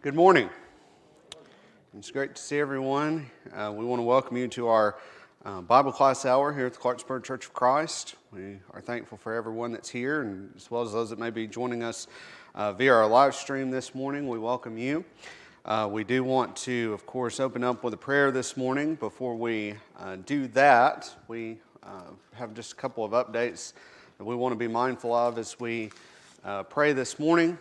Good morning. It's great to see everyone. We want to welcome you to our Bible class hour here at the Clarksburg Church of Christ. We are thankful for everyone that's here, and as well as those that may be joining us via our live stream this morning. We welcome you. We do want to, of course, open up with a prayer this morning. Before we do that, we have just a couple of updates that we want to be mindful of as we pray this morning.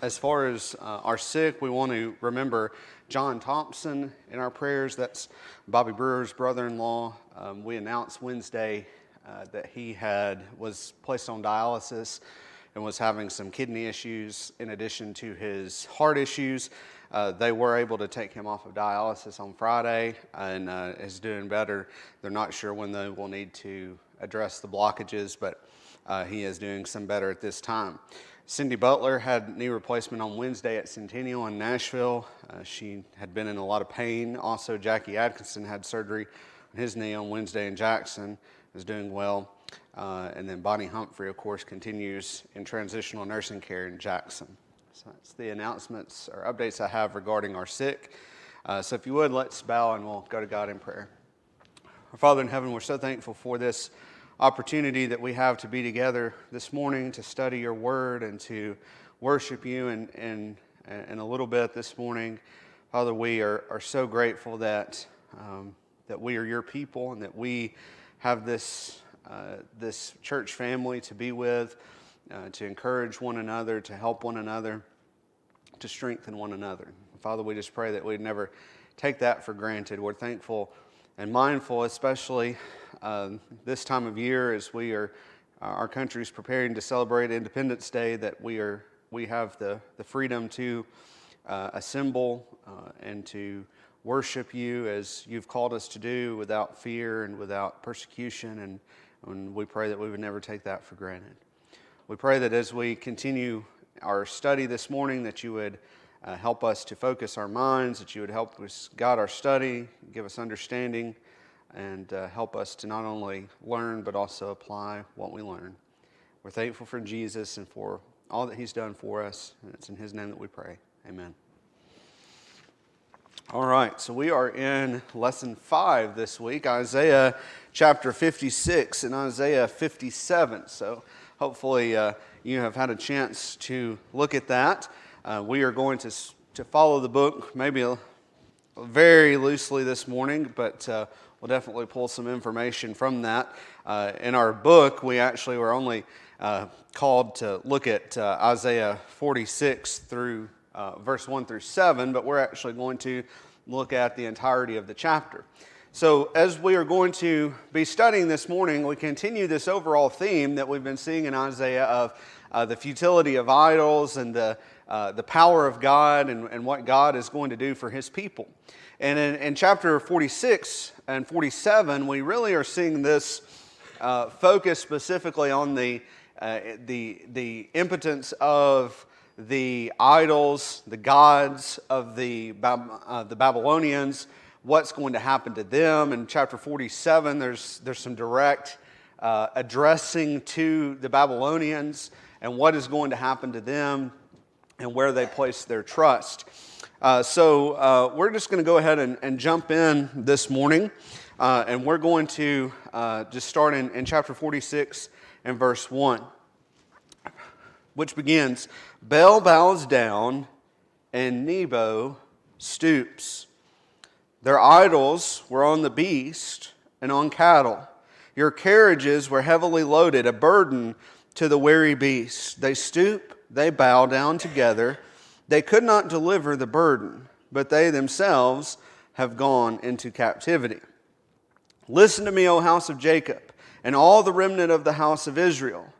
As far as our sick, we want to remember John Thompson in our prayers. That's Bobby Brewer's brother-in-law. We announced Wednesday that he was placed on dialysis and was having some kidney issues in addition to his heart issues. They were able to take him off of dialysis on Friday and is doing better. They're not sure when they will need to address the blockages, but he is doing some better at this time. Cindy Butler had knee replacement on Wednesday at Centennial in Nashville. She had been in a lot of pain. Also, Jackie Atkinson had surgery on his knee on Wednesday in Jackson, is doing well. And then Bonnie Humphrey, of course, continues in transitional nursing care in Jackson. So that's the announcements or updates I have regarding our sick. So if you would, let's bow and we'll go to God in prayer. Our Father in heaven, we're so thankful for this opportunity that we have to be together this morning to study your word and to worship you in a little bit this morning. Father, we are so grateful that we are your people and that we have this church family to be with, to encourage one another, to help one another, to strengthen one another. Father, we just pray that we'd never take that for granted. We're thankful and mindful, especially this time of year as our country's preparing to celebrate Independence Day, that we have the freedom to assemble and to worship you as you've called us to do, without fear and without persecution, and we pray that we would never take that for granted. We pray that as we continue our study this morning, that you would help us to focus our minds, that you would help us guide our study, give us understanding, and help us to not only learn but also apply what we learn. We're thankful for Jesus and for all that he's done for us, and it's in his name that we pray. Amen. All right, so we are in Lesson 5 this week, Isaiah chapter 56 and Isaiah 57. So hopefully you have had a chance to look at that. We are going to follow the book maybe very loosely this morning, but we'll definitely pull some information from that. In our book, we actually were only called to look at Isaiah 46 through verse 1 through 7, but we're actually going to look at the entirety of the chapter. So as we are going to be studying this morning, we continue this overall theme that we've been seeing in Isaiah of the futility of idols and the power of God and what God is going to do for his people. And in chapter 46 and 47, we really are seeing this focus specifically on the impotence of the idols, the gods of the Babylonians, what's going to happen to them. In chapter 47, there's some direct addressing to the Babylonians and what is going to happen to them and where they place their trust. So we're just going to go ahead and jump in this morning, and we're going to just start in chapter 46 and verse 1, which begins, Bel bows down and Nebo stoops. Their idols were on the beast and on cattle. Your carriages were heavily loaded, a burden to the weary beast. They stoop, they bow down together. They could not deliver the burden, but they themselves have gone into captivity. Listen to me, O house of Jacob, and all the remnant of the house of Israel,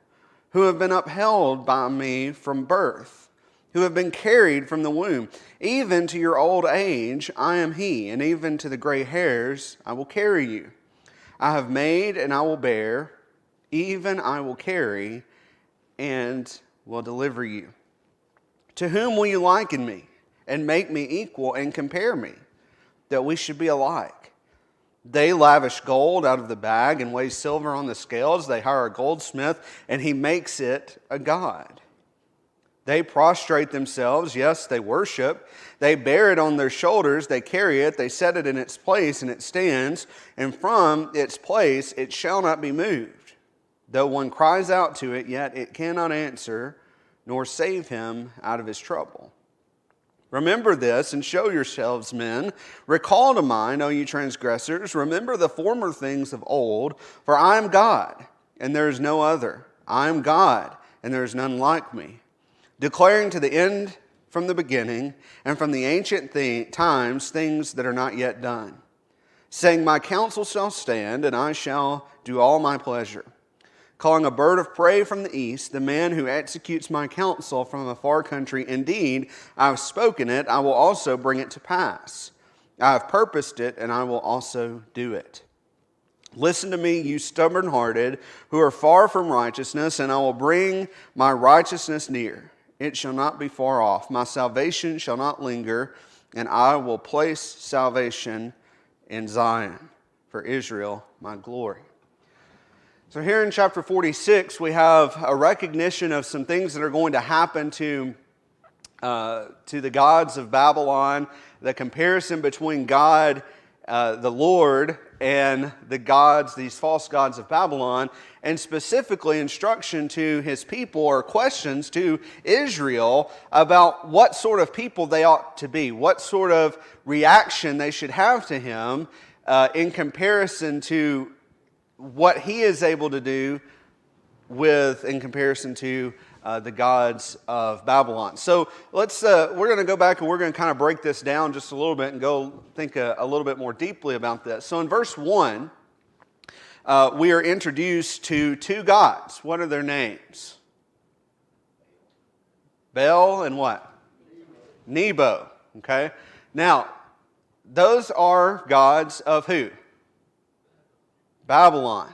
who have been upheld by me from birth, who have been carried from the womb. Even to your old age I am he, and even to the gray hairs I will carry you. I have made and I will bear, even I will carry and will deliver you. To whom will you liken me, and make me equal, and compare me, that we should be alike? They lavish gold out of the bag and weigh silver on the scales. They hire a goldsmith, and he makes it a god. They prostrate themselves, yes, they worship. They bear it on their shoulders, they carry it, they set it in its place, and it stands. And from its place it shall not be moved. Though one cries out to it, yet it cannot answer, nor save him out of his trouble. Remember this and show yourselves men. Recall to mind, O you transgressors, remember the former things of old. For I am God, and there is no other. I am God, and there is none like me. Declaring to the end from the beginning, and from the ancient times things that are not yet done. Saying, my counsel shall stand, and I shall do all my pleasure. Calling a bird of prey from the east, the man who executes my counsel from a far country. Indeed, I have spoken it, I will also bring it to pass. I have purposed it, and I will also do it. Listen to me, you stubborn-hearted, who are far from righteousness, and I will bring my righteousness near. It shall not be far off. My salvation shall not linger, and I will place salvation in Zion, for Israel my glory. So here in chapter 46, we have a recognition of some things that are going to happen to the gods of Babylon, the comparison between God, the Lord, and the gods, these false gods of Babylon, and specifically instruction to his people or questions to Israel about what sort of people they ought to be, what sort of reaction they should have to him in comparison to what he is able to do in comparison to the gods of Babylon. So we're going to go back and we're going to kind of break this down just a little bit and go think a little bit more deeply about this. So in verse 1, we are introduced to two gods. What are their names? Bel and what? Nebo. Okay. Now, those are gods of who? Babylon.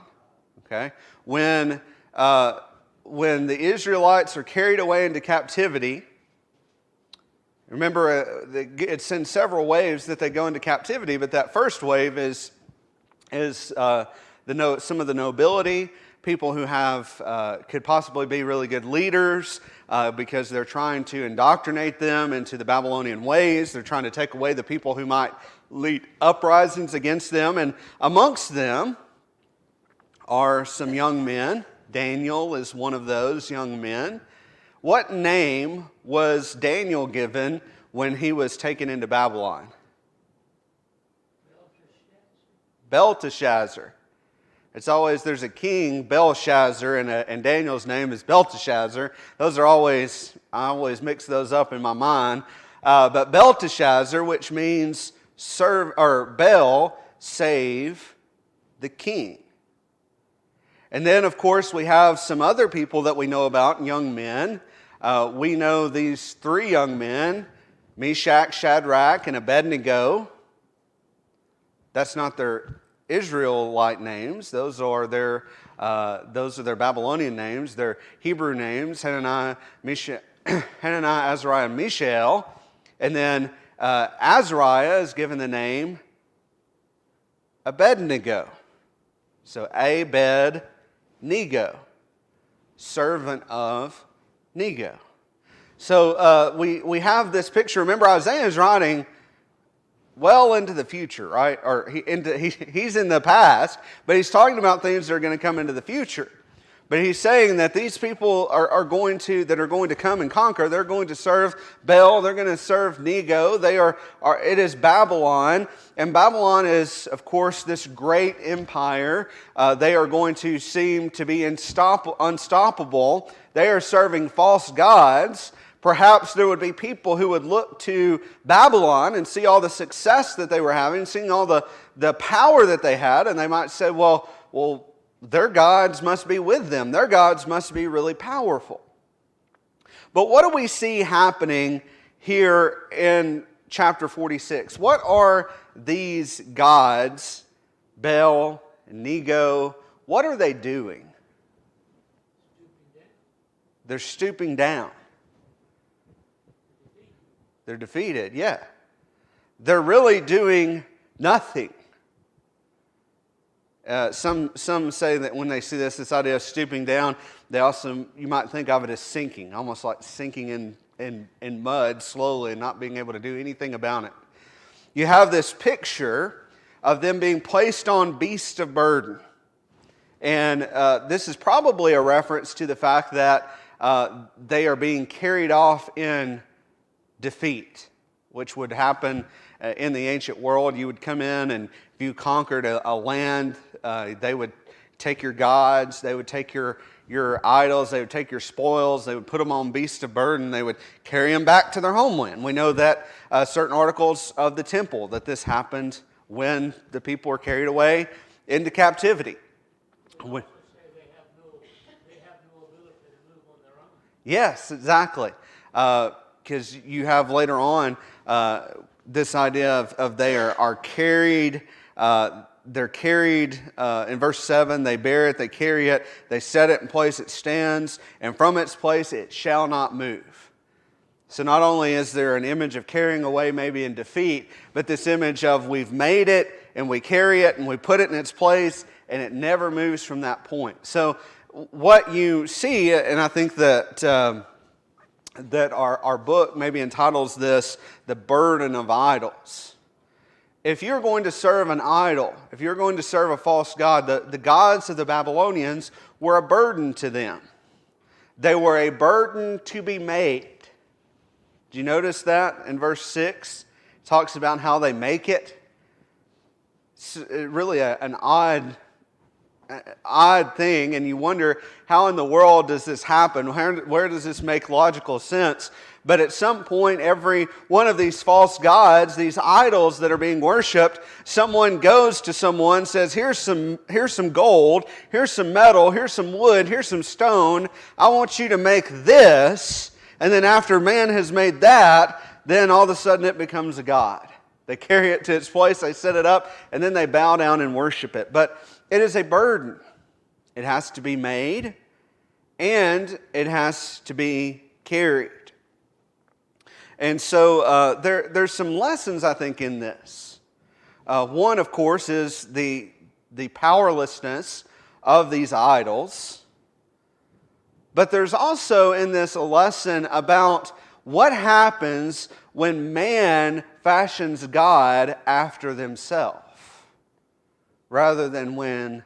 Okay. When the Israelites are carried away into captivity, remember it's in several waves that they go into captivity, but that first wave is some of the nobility, people who could possibly be really good leaders because they're trying to indoctrinate them into the Babylonian ways. They're trying to take away the people who might lead uprisings against them. And amongst them are some young men. Daniel is one of those young men. What name was Daniel given when he was taken into Babylon? Belteshazzar. It's always, there's a king, Belshazzar, and Daniel's name is Belteshazzar. I always mix those up in my mind. But Belteshazzar, which means Bel, save the king. And then, of course, we have some other people that we know about, young men. We know these three young men, Meshach, Shadrach, and Abednego. That's not their Israelite names. Those are their Babylonian names. Their Hebrew names, Hananiah, Azariah, and Mishael. And then Azariah is given the name Abednego. So Abednego, servant of Nego. So we have this picture. Remember, Isaiah is writing well into the future, right? Or he's in the past, but he's talking about things that are going to come into the future. But he's saying that these people are going to come and conquer. They're going to serve Bel. They're going to serve Nego. It is Babylon, and Babylon is, of course, this great empire. They are going to seem to be unstoppable. They are serving false gods. Perhaps there would be people who would look to Babylon and see all the success that they were having, seeing all the power that they had, and they might say, well, their gods must be with them. Their gods must be really powerful. But what do we see happening here in chapter 46? What are these gods, Bel and Nego, what are they doing? They're stooping down. They're defeated, yeah. They're really doing nothing. Some say that when they see this idea of stooping down, you might think of it as sinking, almost like sinking in mud slowly and not being able to do anything about it. You have this picture of them being placed on beasts of burden. And this is probably a reference to the fact that they are being carried off in defeat, which would happen in the ancient world. You would come in, and if you conquered a land, they would take your gods, they would take your idols, they would take your spoils, they would put them on beasts of burden, they would carry them back to their homeland. We know that certain articles of the temple that this happened when the people were carried away into captivity. Yes, exactly. Because you have later on this idea of they are carried. They're carried in verse 7. They bear it, they carry it, they set it in place it stands, and from its place it shall not move. So not only is there an image of carrying away maybe in defeat, but this image of we've made it and we carry it and we put it in its place and it never moves from that point. So what you see, and I think that our book maybe entitles this The Burden of Idols. If you're going to serve an idol, if you're going to serve a false god, the gods of the Babylonians were a burden to them. They were a burden to be made. Do you notice that in verse 6? It talks about how they make it. It's really an odd thing, and you wonder, how in the world does this happen? Where does this make logical sense? But at some point, every one of these false gods, these idols that are being worshipped, someone goes to someone, says, here's some gold, here's some metal, here's some wood, here's some stone. I want you to make this. And then after man has made that, then all of a sudden it becomes a god. They carry it to its place, they set it up, and then they bow down and worship it. But it is a burden. It has to be made, and it has to be carried. And so there's some lessons, I think, in this. One, of course, is the powerlessness of these idols. But there's also in this a lesson about what happens when man fashions God after themselves, rather than when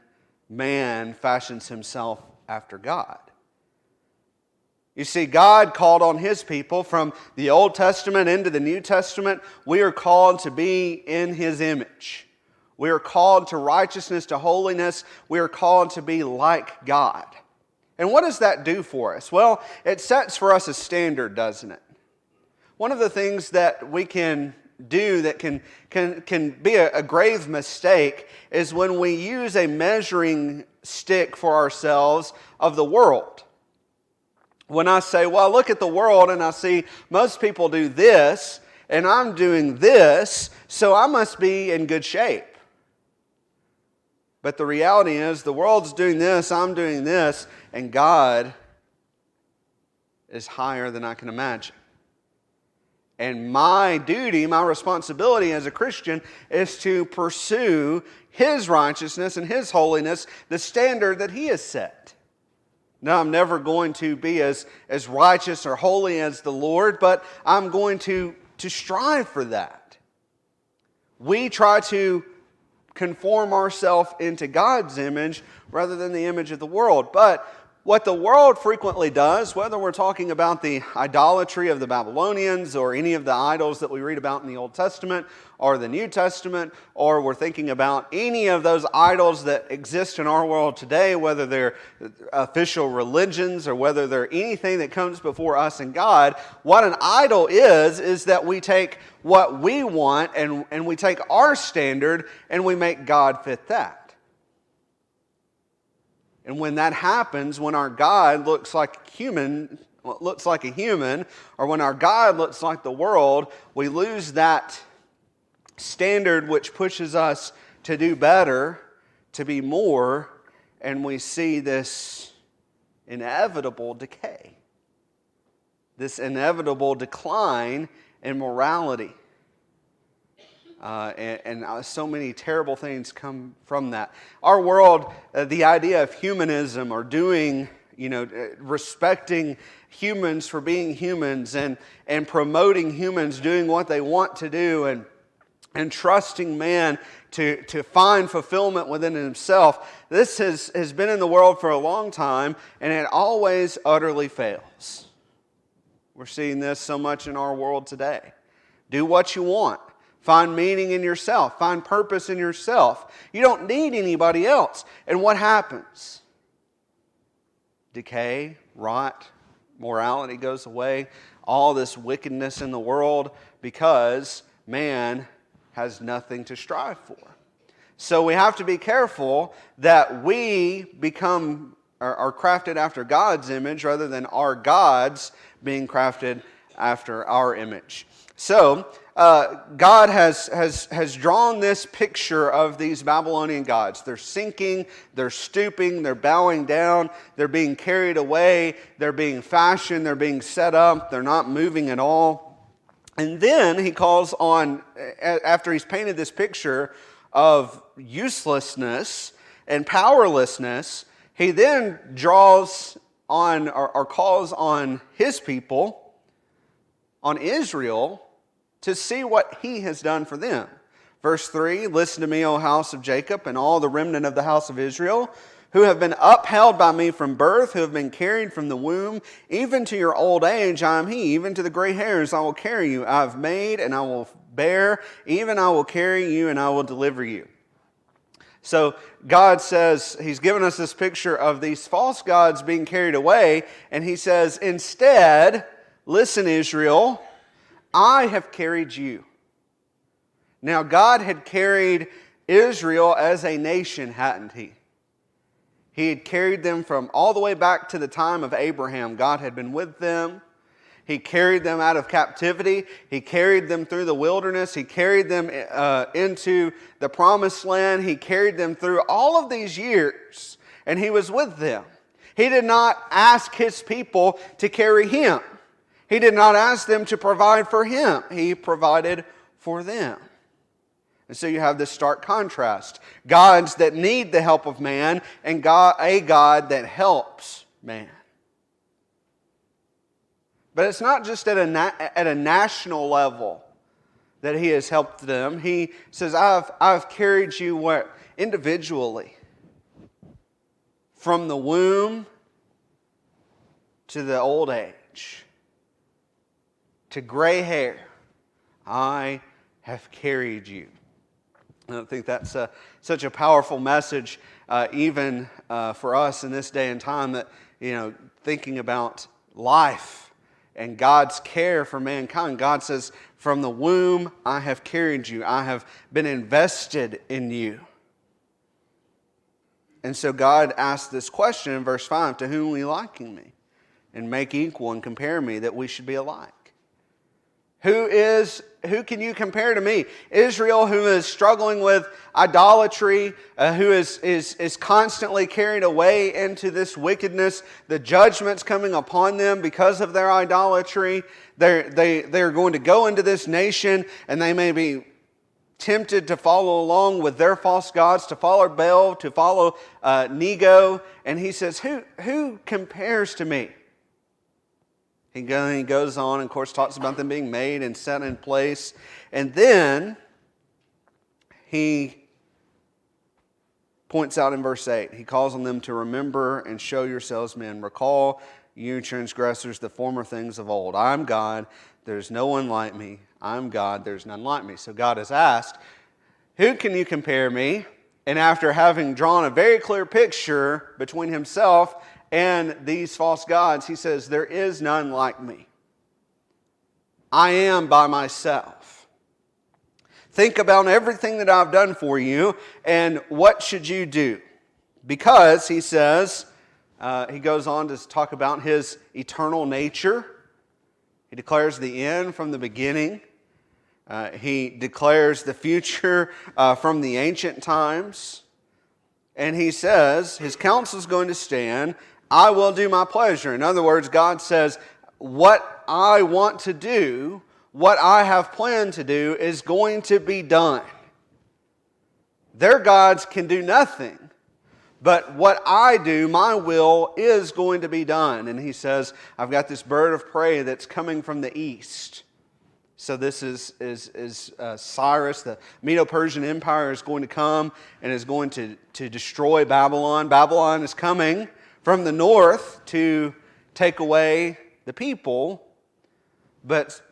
man fashions himself after God. You see, God called on His people from the Old Testament into the New Testament. We are called to be in His image. We are called to righteousness, to holiness. We are called to be like God. And what does that do for us? Well, it sets for us a standard, doesn't it? One of the things that we can do that can be a grave mistake is when we use a measuring stick for ourselves of the world. When I say, well, look at the world and I see most people do this and I'm doing this, so I must be in good shape. But the reality is the world's doing this, I'm doing this, and God is higher than I can imagine. And my duty, my responsibility as a Christian is to pursue His righteousness and His holiness, the standard that He has set. Now, I'm never going to be as righteous or holy as the Lord, but I'm going to strive for that. We try to conform ourselves into God's image rather than the image of the world. But what the world frequently does, whether we're talking about the idolatry of the Babylonians or any of the idols that we read about in the Old Testament or the New Testament, or we're thinking about any of those idols that exist in our world today, whether they're official religions or whether they're anything that comes before us and God, what an idol is that we take what we want and we take our standard and we make God fit that. And when that happens, when our God looks like a human, or when our God looks like the world, we lose that standard which pushes us to do better, to be more, and we see this inevitable decay, this inevitable decline in morality. and so many terrible things come from that. Our world, the idea of humanism or doing, respecting humans for being humans and promoting humans doing what they want to do and trusting man to find fulfillment within himself. This has been in the world for a long time, and it always utterly fails. We're seeing this so much in our world today. Do what you want. Find meaning in yourself. Find purpose in yourself. You don't need anybody else. And what happens? Decay, rot, morality goes away. All this wickedness in the world because man has nothing to strive for. So we have to be careful that we are crafted after God's image rather than our gods being crafted after our image. So God has drawn this picture of these Babylonian gods. They're sinking, they're stooping, they're bowing down, they're being carried away, they're being fashioned, they're being set up, they're not moving at all. And then he calls on, after he's painted this picture of uselessness and powerlessness, he then draws on or calls on his people, on Israel, to see what he has done for them. Verse 3, listen to me, O house of Jacob, and all the remnant of the house of Israel, who have been upheld by me from birth, who have been carried from the womb, even to your old age I am he, even to the gray hairs I will carry you. I have made and I will bear, even I will carry you and I will deliver you. So God says, he's given us this picture of these false gods being carried away, and he says, instead, listen Israel, I have carried you. Now God had carried Israel as a nation, hadn't he? He had carried them from all the way back to the time of Abraham. God had been with them. He carried them out of captivity. He carried them through the wilderness. He carried them into the promised land. He carried them through all of these years, and he was with them. He did not ask his people to carry him. He did not ask them to provide for him. He provided for them. And so you have this stark contrast. Gods that need the help of man and a God that helps man. But it's not just at a national level that he has helped them. He says, I've carried you where? Individually. From the womb to the old age. To gray hair. I have carried you. I think that's such a powerful message, even for us in this day and time, that, thinking about life and God's care for mankind. God says, from the womb I have carried you. I have been invested in you. And so God asked this question in verse 5, to whom will you liken me? And make equal and compare me that we should be alike. Who can you compare to me? Israel, who is struggling with idolatry, who is constantly carried away into this wickedness, the judgments coming upon them because of their idolatry. They're going to go into this nation, and they may be tempted to follow along with their false gods, to follow Baal, to follow Nego. And he says, who compares to me? He goes on, and of course, talks about them being made and set in place. And then he points out in verse 8, he calls on them to remember and show yourselves men. Recall, you transgressors, the former things of old. I am God, there's no one like me. I am God, there's none like me. So God has asked, who can you compare me? And after having drawn a very clear picture between himself and these false gods, he says, there is none like me. I am by myself. Think about everything that I've done for you, and what should you do? Because, he says, he goes on to talk about his eternal nature. He declares the end from the beginning. He declares the future from the ancient times. And he says, his counsel is going to stand. I will do my pleasure. In other words, God says, what I want to do what I have planned to do is going to be done. Their gods can do nothing. But what I do, my will, is going to be done. And he says, I've got this bird of prey that's coming from the east. So this is Cyrus, the Medo-Persian Empire is going to come and is going to destroy Babylon. Babylon is coming from the north to take away the people, but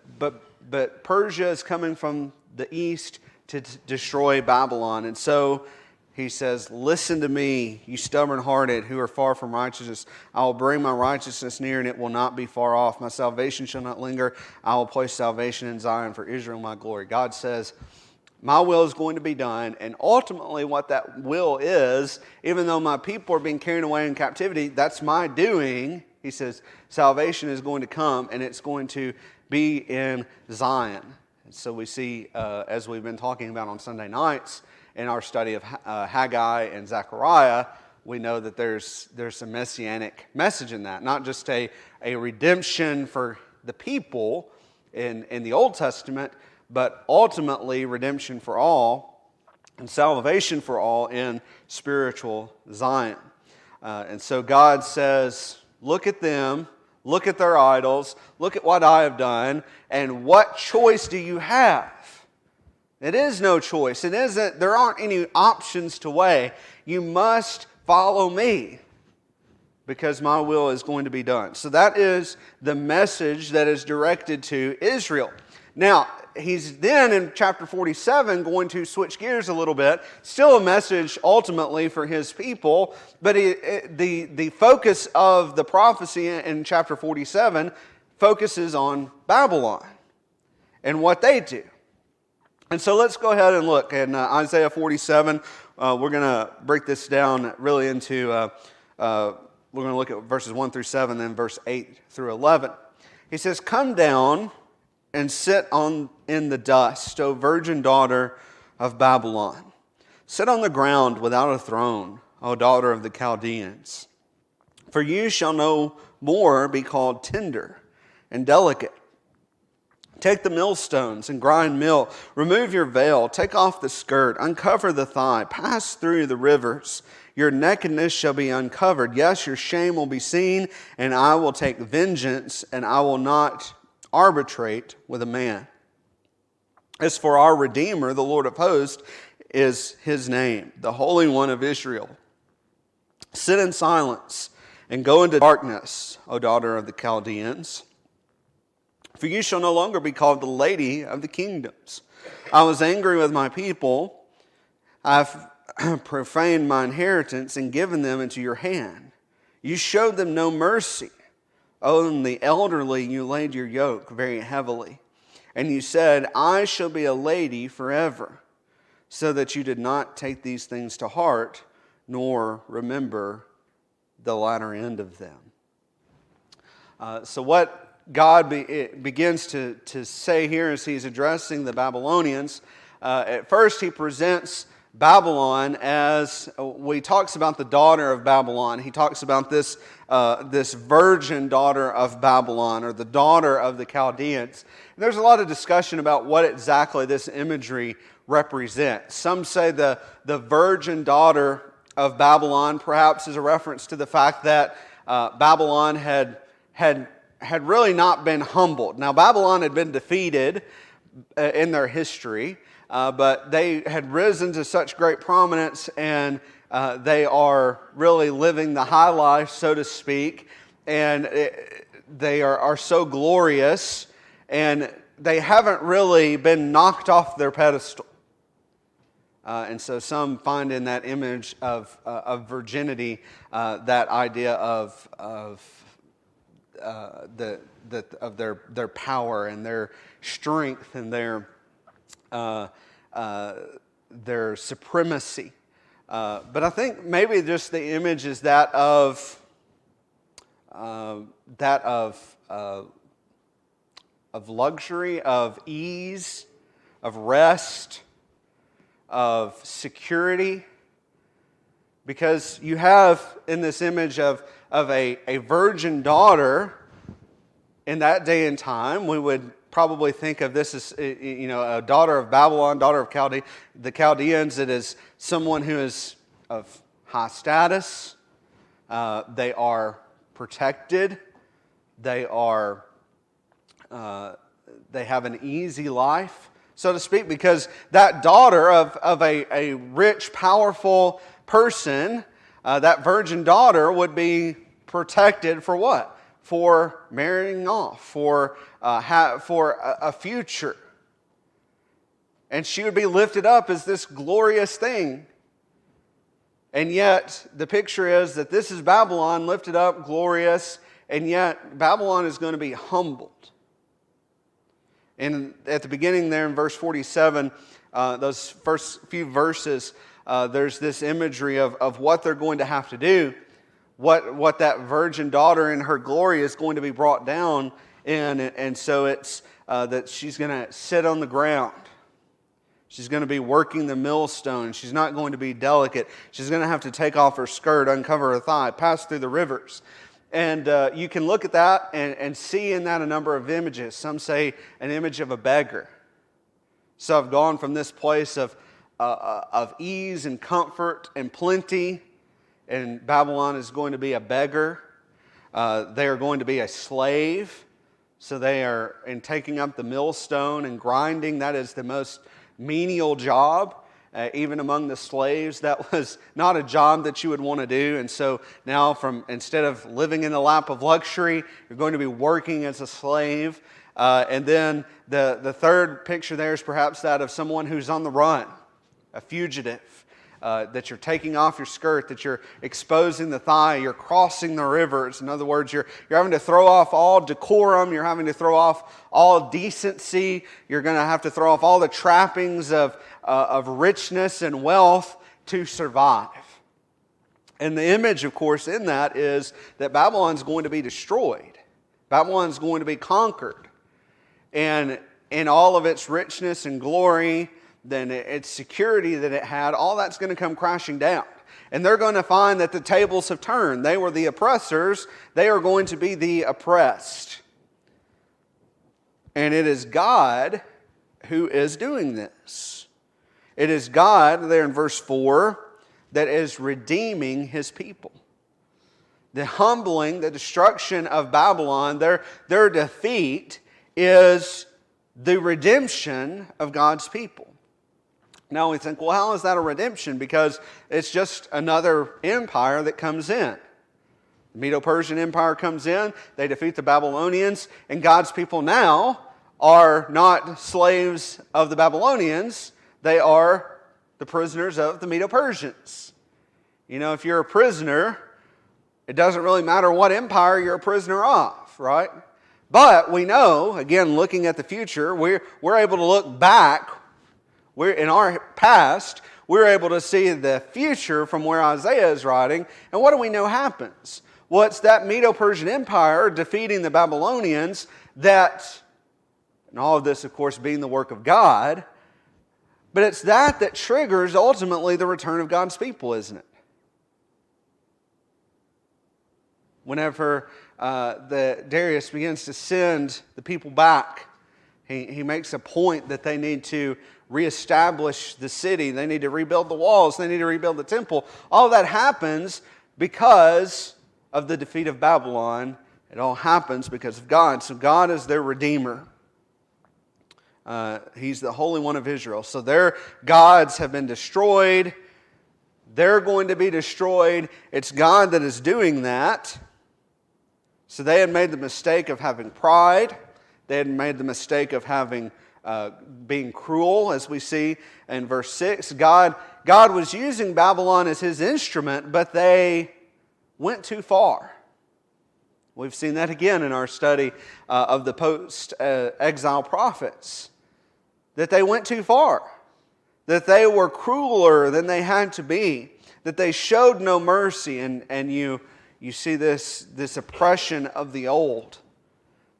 Persia is coming from the east to destroy Babylon. And so he says, listen to me, you stubborn-hearted who are far from righteousness. I will bring my righteousness near, and it will not be far off. My salvation shall not linger. I will place salvation in Zion for Israel, my glory. God says, my will is going to be done, and ultimately what that will is, even though my people are being carried away in captivity, that's my doing. He says, salvation is going to come, and it's going to be in Zion. And so we see, as we've been talking about on Sunday nights, in our study of Haggai and Zechariah, we know that there's a messianic message in that. Not just a redemption for the people in the Old Testament, but ultimately redemption for all and salvation for all in spiritual Zion. And so God says, look at them, look at their idols, look at what I have done, and what choice do you have? It is no choice. It isn't, there aren't any options to weigh. You must follow me because my will is going to be done. So that is the message that is directed to Israel. Now, he's then in chapter 47 going to switch gears a little bit. Still a message ultimately for his people, but the focus of the prophecy in chapter 47 focuses on Babylon and what they do. And so let's go ahead and look in Isaiah 47. We're going to break this down really into, we're going to look at verses 1 through 7, then verse 8 through 11. He says, come down and sit in the dust, O virgin daughter of Babylon. Sit on the ground without a throne, O daughter of the Chaldeans. For you shall no more be called tender and delicate. Take the millstones and grind meal. Remove your veil. Take off the skirt. Uncover the thigh. Pass through the rivers. Your nakedness shall be uncovered. Yes, your shame will be seen, and I will take vengeance, and I will not arbitrate with a man. As for our Redeemer, the Lord of hosts is his name, the Holy One of Israel. Sit in silence and go into darkness, O daughter of the Chaldeans. For you shall no longer be called the lady of the kingdoms. I was angry with my people. I've profaned my inheritance and given them into your hand. You showed them no mercy. On the elderly you laid your yoke very heavily. And you said, I shall be a lady forever. So that you did not take these things to heart, nor remember the latter end of them. So what God begins to say here as he's addressing the Babylonians. At first he presents Babylon as, he talks about the daughter of Babylon. He talks about this virgin daughter of Babylon, or the daughter of the Chaldeans. And there's a lot of discussion about what exactly this imagery represents. Some say the virgin daughter of Babylon perhaps is a reference to the fact that Babylon had really not been humbled. Now, Babylon had been defeated in their history, but they had risen to such great prominence, and they are really living the high life, so to speak, and they are so glorious, and they haven't really been knocked off their pedestal. And so some find in that image of virginity that idea of their power and their strength and their supremacy. But I think maybe just the image is that of luxury, of ease, of rest, of security. Because you have in this image of a virgin daughter, in that day and time, we would probably think of this as, a daughter of Babylon, daughter of the Chaldeans. It is someone who is of high status. They are protected. They have an easy life, so to speak, because that daughter of a rich, powerful person, that virgin daughter would be protected for what? For marrying off, for a future. And she would be lifted up as this glorious thing. And yet, the picture is that this is Babylon lifted up, glorious, and yet Babylon is going to be humbled. And at the beginning there in verse 47, those first few verses, there's this imagery of what they're going to have to do, what that virgin daughter in her glory is going to be brought down in. And so it's that she's going to sit on the ground. She's going to be working the millstone. She's not going to be delicate. She's going to have to take off her skirt, uncover her thigh, pass through the rivers. And you can look at that and see in that a number of images. Some say an image of a beggar. So I've gone from this place of ease and comfort and plenty, and Babylon is going to be a beggar. They are going to be a slave. So they are in taking up the millstone and grinding. That is the most menial job. Even among the slaves, that was not a job that you would want to do. And so now, instead of living in the lap of luxury, you're going to be working as a slave. And then the third picture there is perhaps that of someone who's on the run, a fugitive. That you're taking off your skirt, that you're exposing the thigh, you're crossing the rivers. In other words, you're having to throw off all decorum, you're having to throw off all decency, you're going to have to throw off all the trappings of richness and wealth to survive. And the image, of course, in that is that Babylon's going to be destroyed. Babylon's going to be conquered. And in all of its richness and glory, then its security that it had, all that's going to come crashing down. And they're going to find that the tables have turned. They were the oppressors. They are going to be the oppressed. And it is God who is doing this. It is God, there in verse 4, that is redeeming His people. The humbling, the destruction of Babylon, their defeat is the redemption of God's people. Now we think, well, how is that a redemption? Because it's just another empire that comes in. The Medo-Persian Empire comes in, they defeat the Babylonians, and God's people now are not slaves of the Babylonians, they are the prisoners of the Medo-Persians. You know, if you're a prisoner, it doesn't really matter what empire you're a prisoner of, right? But we know, again, looking at the future, we're able to look back. In our past, we're able to see the future from where Isaiah is writing. And what do we know happens? Well, it's that Medo-Persian Empire defeating the Babylonians and all of this, of course, being the work of God, but it's that triggers ultimately the return of God's people, isn't it? Whenever Darius begins to send the people back, he makes a point that they need to reestablish the city. They need to rebuild the walls. They need to rebuild the temple. All that happens because of the defeat of Babylon. It all happens because of God. So God is their Redeemer. He's the Holy One of Israel. So their gods have been destroyed. They're going to be destroyed. It's God that is doing that. So they had made the mistake of having pride. They had made the mistake of being cruel, as we see in verse 6. God was using Babylon as His instrument, but they went too far. We've seen that again in our study of the post-exile prophets. That they went too far. That they were crueler than they had to be. That they showed no mercy. And you see this oppression of the old,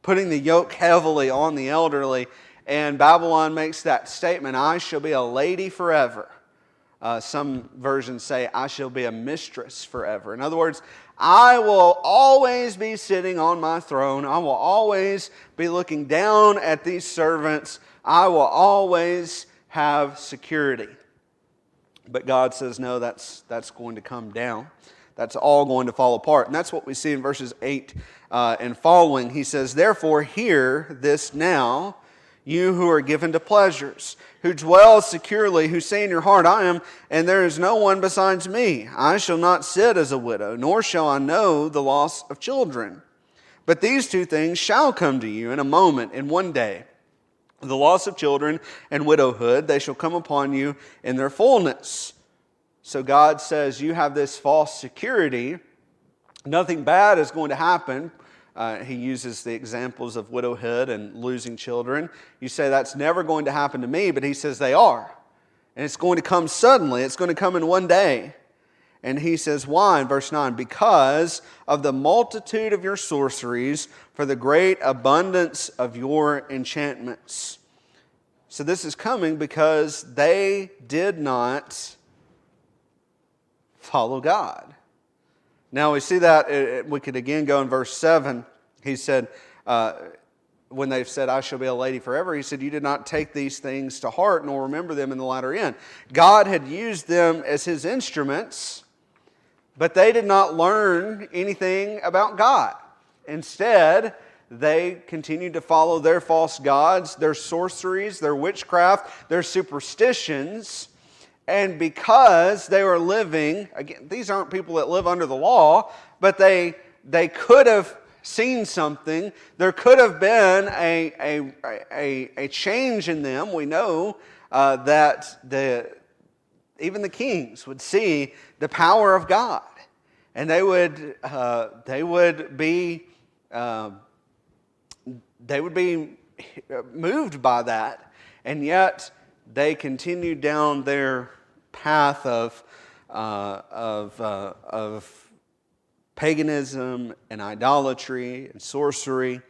putting the yoke heavily on the elderly. And Babylon makes that statement, I shall be a lady forever. Some versions say, I shall be a mistress forever. In other words, I will always be sitting on my throne. I will always be looking down at these servants. I will always have security. But God says, no, that's going to come down. That's all going to fall apart. And that's what we see in verses 8 and following. He says, therefore, hear this now, you who are given to pleasures, who dwell securely, who say in your heart, I am, and there is no one besides me. I shall not sit as a widow, nor shall I know the loss of children. But these two things shall come to you in a moment, in one day. The loss of children and widowhood, they shall come upon you in their fullness. So God says, you have this false security. Nothing bad is going to happen. He uses the examples of widowhood and losing children. You say, that's never going to happen to me, but he says they are. And it's going to come suddenly. It's going to come in one day. And he says, why? In verse 9, because of the multitude of your sorceries, for the great abundance of your enchantments. So this is coming because they did not follow God. Now we see that, we could again go in verse 7. He said, when they've said, I shall be a lady forever, he said, you did not take these things to heart, nor remember them in the latter end. God had used them as his instruments, but they did not learn anything about God. Instead, they continued to follow their false gods, their sorceries, their witchcraft, their superstitions. And because they were living, again, these aren't people that live under the law, but they could have seen something. There could have been a change in them. We know that even the kings would see the power of God, and they would be moved by that, and yet they continued down their path of paganism and idolatry and sorcery.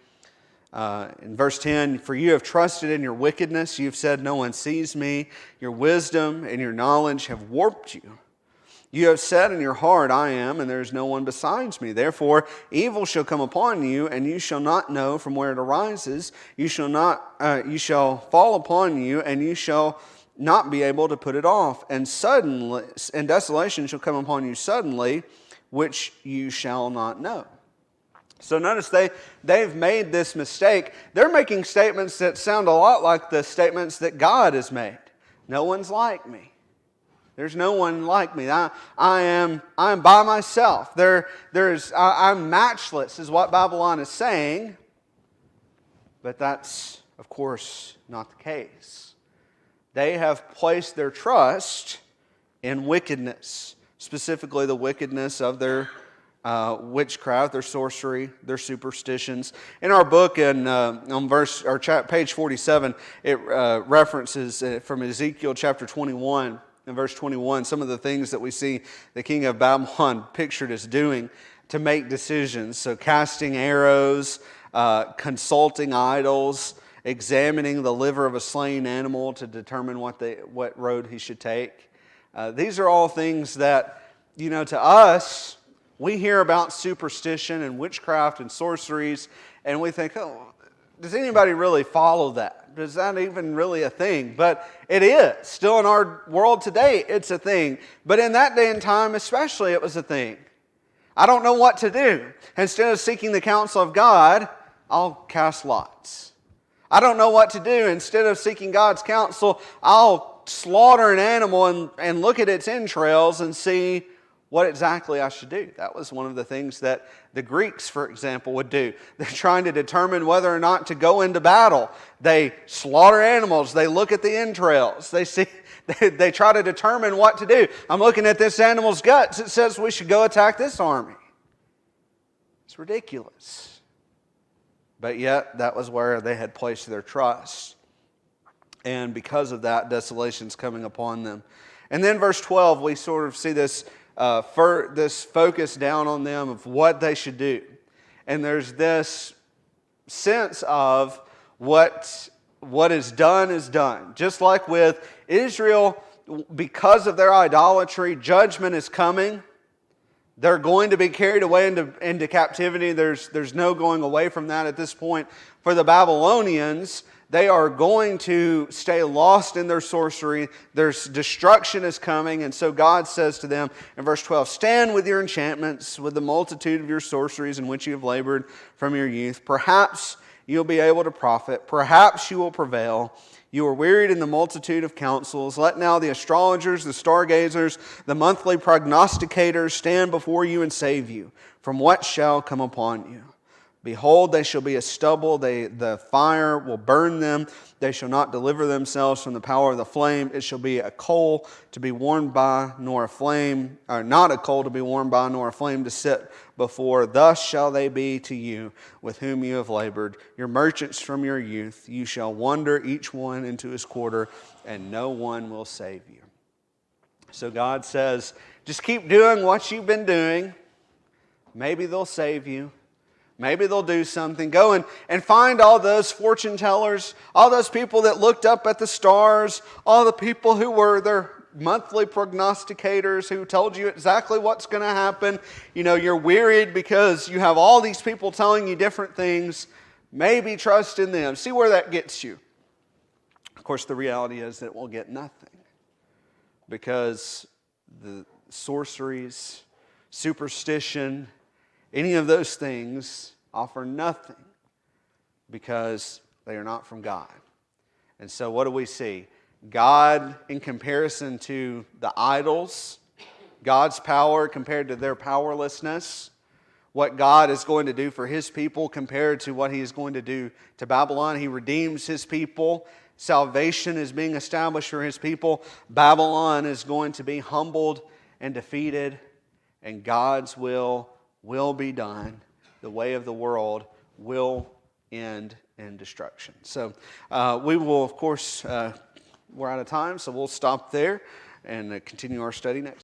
In verse 10, for you have trusted in your wickedness. You've said, no one sees me. Your wisdom and your knowledge have warped you. You have said in your heart, I am, and there is no one besides me. Therefore, evil shall come upon you, and you shall not know from where it arises. You shall fall upon you, and you shall not be able to put it off. And suddenly, and desolation shall come upon you suddenly, which you shall not know. So notice they've made this mistake. They're making statements that sound a lot like the statements that God has made. No one's like me. There's no one like me. I am by myself. I'm matchless is what Babylon is saying. But that's, of course, not the case. They have placed their trust in wickedness, specifically the wickedness of their witchcraft, their sorcery, their superstitions. In our book, on page 47, it references from Ezekiel chapter 21. In verse 21, some of the things that we see the king of Babylon pictured as doing to make decisions. So casting arrows, consulting idols, examining the liver of a slain animal to determine what road he should take. These are all things that, to us, we hear about superstition and witchcraft and sorceries, and we think, oh, does anybody really follow that? Is that even really a thing? But it is. Still in our world today, it's a thing. But in that day and time especially, it was a thing. I don't know what to do. Instead of seeking the counsel of God, I'll cast lots. I don't know what to do. Instead of seeking God's counsel, I'll slaughter an animal and look at its entrails and see what exactly I should do. That was one of the things that the Greeks, for example, would do. They're trying to determine whether or not to go into battle. They slaughter animals. They look at the entrails. They try to determine what to do. I'm looking at this animal's guts. It says we should go attack this army. It's ridiculous. But yet, that was where they had placed their trust. And because of that, desolation's coming upon them. And then verse 12, we sort of see this focus down on them of what they should do. And there's this sense of what is done is done. Just like with Israel, because of their idolatry, judgment is coming. They're going to be carried away into captivity. There's no going away from that at this point. For the Babylonians, they are going to stay lost in their sorcery. There's destruction is coming. And so God says to them in verse 12, stand with your enchantments, with the multitude of your sorceries in which you have labored from your youth. Perhaps you'll be able to profit. Perhaps you will prevail. You are wearied in the multitude of counsels. Let now the astrologers, the stargazers, the monthly prognosticators stand before you and save you from what shall come upon you. Behold, they shall be as stubble. The fire will burn them. They shall not deliver themselves from the power of the flame. It shall be a coal to be warmed by, nor a flame, or not a coal to be warmed by, nor a flame to sit before. Thus shall they be to you, with whom you have labored, your merchants from your youth. You shall wander each one into his quarter, and no one will save you. So God says, just keep doing what you've been doing. Maybe they'll save you. Maybe they'll do something. Go and find all those fortune tellers, all those people that looked up at the stars, all the people who were their monthly prognosticators who told you exactly what's going to happen. You know, you're wearied because you have all these people telling you different things. Maybe trust in them. See where that gets you. Of course, the reality is that it will get nothing, because the sorceries, superstition, any of those things offer nothing, because they are not from God. And so what do we see? God, in comparison to the idols, God's power compared to their powerlessness, what God is going to do for His people compared to what He is going to do to Babylon. He redeems His people. Salvation is being established for His people. Babylon is going to be humbled and defeated, and God's will be done. The way of the world will end in destruction. So we will, of course, we're out of time, so we'll stop there and continue our study next.